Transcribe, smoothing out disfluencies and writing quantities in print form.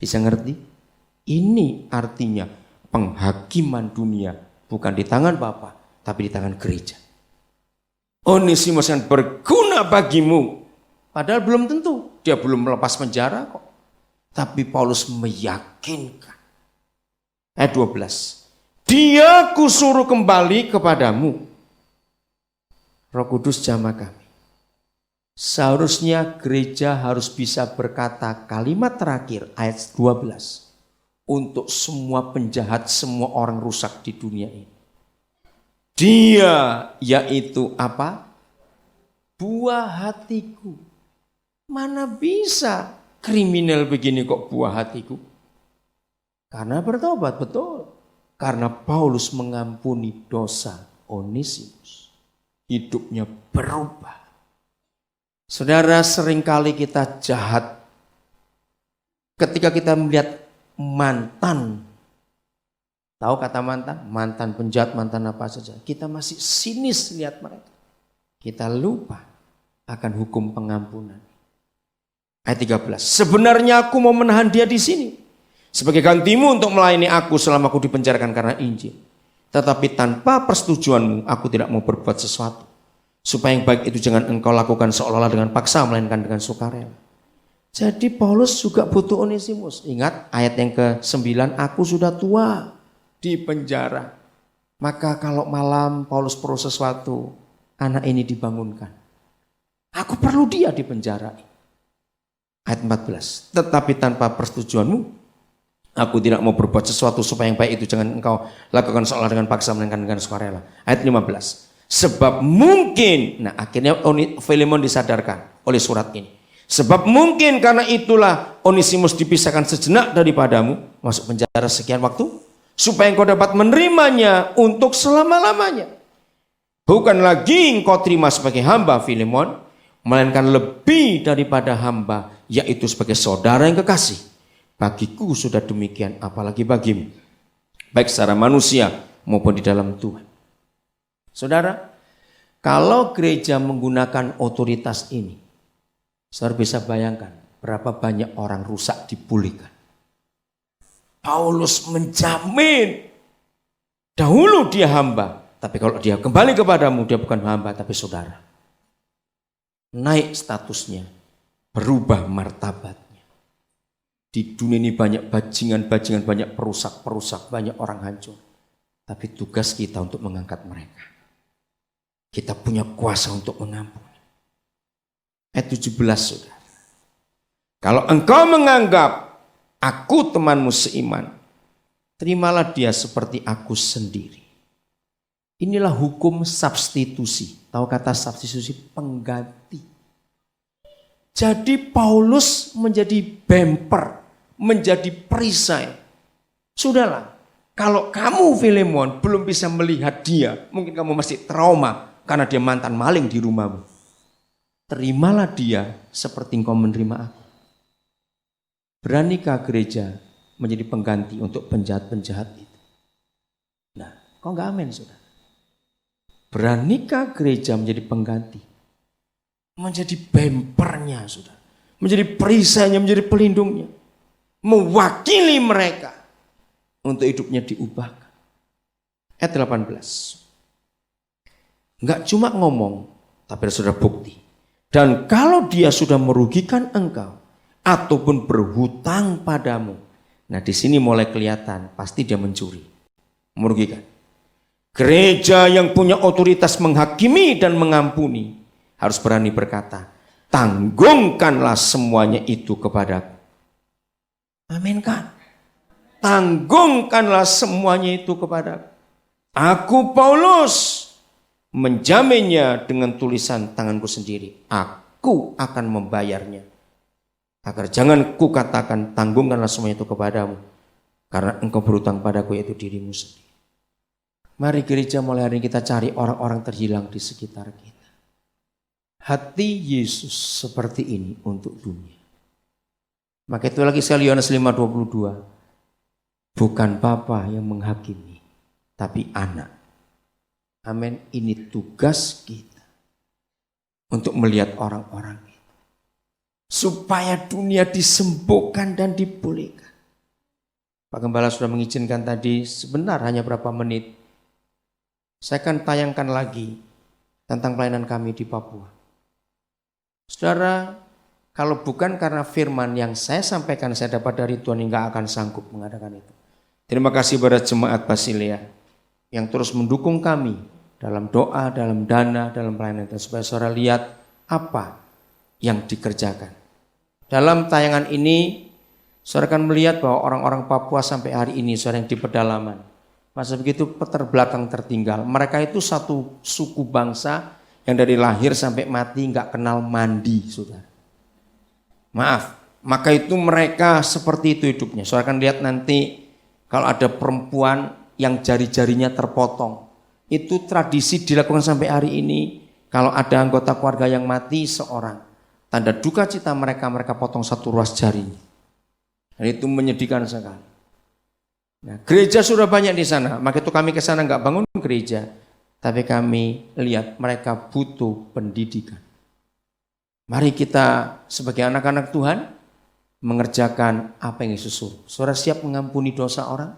Bisa ngerti? Ini artinya penghakiman dunia bukan di tangan Bapa, tapi di tangan gereja. Onesimus yang berguna bagimu. Padahal belum tentu. Dia belum melepas penjara kok. Tapi Paulus meyakinkan. Ayat 12. Dia kusuruh kembali kepadamu. Roh Kudus jamah kami. Seharusnya gereja harus bisa berkata kalimat terakhir ayat 12. Untuk semua penjahat, semua orang rusak di dunia ini. Dia yaitu apa? Buah hatiku. Mana bisa kriminal begini kok buah hatiku? Karena bertobat, betul. Karena Paulus mengampuni dosa Onesimus. Hidupnya berubah. Saudara, seringkali kita jahat ketika kita melihat mantan. Tahu kata mantan? Mantan penjahat, mantan apa saja. Kita masih sinis lihat mereka. Kita lupa akan hukum pengampunan. Ayat 13. Sebenarnya aku mau menahan dia di sini sebagai gantimu untuk melayani aku selama aku dipenjarakan karena Injil. Tetapi tanpa persetujuanmu aku tidak mau berbuat sesuatu. Supaya yang baik itu jangan engkau lakukan seolah-olah dengan paksa, melainkan dengan sukarela. Jadi Paulus juga butuh Onesimus. Ingat ayat yang ke-9, aku sudah tua di penjara. Maka kalau malam Paulus perlu sesuatu, anak ini dibangunkan. Aku perlu dia di penjara. Ayat 14, tetapi tanpa persetujuanmu, aku tidak mau berbuat sesuatu supaya yang baik itu jangan engkau lakukan seolah dengan paksa, melainkan dengan sukarela. Ayat 15, sebab mungkin, nah akhirnya Filemon disadarkan oleh surat ini. Sebab mungkin karena itulah Onesimus dipisahkan sejenak daripadamu, masuk penjara sekian waktu, supaya engkau dapat menerimanya untuk selama-lamanya. Bukan lagi engkau terima sebagai hamba Filemon, melainkan lebih daripada hamba, yaitu sebagai saudara yang kekasih. Bagiku sudah demikian, apalagi bagimu, baik secara manusia maupun di dalam Tuhan. Saudara, kalau gereja menggunakan otoritas ini, saudara bisa bayangkan berapa banyak orang rusak dipulihkan. Paulus menjamin dahulu dia hamba, tapi kalau dia kembali kepadamu dia bukan hamba tapi saudara. Naik statusnya, berubah martabatnya. Di dunia ini banyak bajingan-bajingan, banyak perusak-perusak, banyak orang hancur. Tapi tugas kita untuk mengangkat mereka. Kita punya kuasa untuk mengampuni. Ayat 17 saudara. Kalau engkau menganggap aku temanmu seiman, terimalah dia seperti aku sendiri. Inilah hukum substitusi. Tahu kata substitusi? Pengganti. Jadi Paulus menjadi bumper, menjadi perisai. Sudahlah, kalau kamu Filemon belum bisa melihat dia, mungkin kamu masih trauma karena dia mantan maling di rumahmu. Terimalah dia seperti engkau menerima aku. Beranikah gereja menjadi pengganti untuk penjahat-penjahat itu? Nah, kok enggak amin saudara? Beranikah gereja menjadi pengganti? Menjadi bempernya saudara. Menjadi perisainya, menjadi pelindungnya. Mewakili mereka untuk hidupnya diubahkan. Ayat 18. Enggak cuma ngomong, tapi sudah bukti. Dan kalau dia sudah merugikan engkau ataupun berhutang padamu, nah di sini mulai kelihatan pasti dia mencuri, merugikan. Gereja yang punya otoritas menghakimi dan mengampuni harus berani berkata, tanggungkanlah semuanya itu kepadaku. Amin kan? Tanggungkanlah semuanya itu kepadaku. Aku Paulus menjaminnya dengan tulisan tanganku sendiri. Aku akan membayarnya. Agar jangan ku katakan tanggungkanlah semuanya itu kepadamu. Karena engkau berhutang padaku yaitu dirimu sendiri. Mari gereja mulai hari ini kita cari orang-orang terhilang di sekitar kita. Hati Yesus seperti ini untuk dunia. Maka itu lagi sekali Yohanes 5:22. Bukan Bapa yang menghakimi, tapi anak. Amin. Ini tugas kita untuk melihat orang-orang itu supaya dunia disembuhkan dan dipulihkan. Pak Gembala sudah mengizinkan tadi sebentar, hanya berapa menit. Saya akan tayangkan lagi tentang pelayanan kami di Papua. Saudara, kalau bukan karena firman yang saya sampaikan, saya dapat dari Tuhan, hingga akan sanggup mengadakan itu. Terima kasih pada jemaat Basilia yang terus mendukung kami dalam doa, dalam dana, dalam pelayanan itu. Supaya saudara lihat apa yang dikerjakan. Dalam tayangan ini, saudara akan melihat bahwa orang-orang Papua sampai hari ini, saudara, yang di pedalaman, masa begitu terbelakang, tertinggal. Mereka itu satu suku bangsa yang dari lahir sampai mati nggak kenal mandi, saudara. Maaf, maka itu mereka seperti itu hidupnya. Saudara akan lihat nanti kalau ada perempuan yang jari-jarinya terpotong. Itu tradisi dilakukan sampai hari ini. Kalau ada anggota keluarga yang mati seorang, tanda duka cita mereka potong satu ruas jarinya. Dan itu menyedihkan sekali. Nah, gereja sudah banyak di sana, maka itu kami ke sana nggak bangun gereja, tapi kami lihat mereka butuh pendidikan. Mari kita sebagai anak-anak Tuhan mengerjakan apa yang Yesus suruh. Saudara siap mengampuni dosa orang?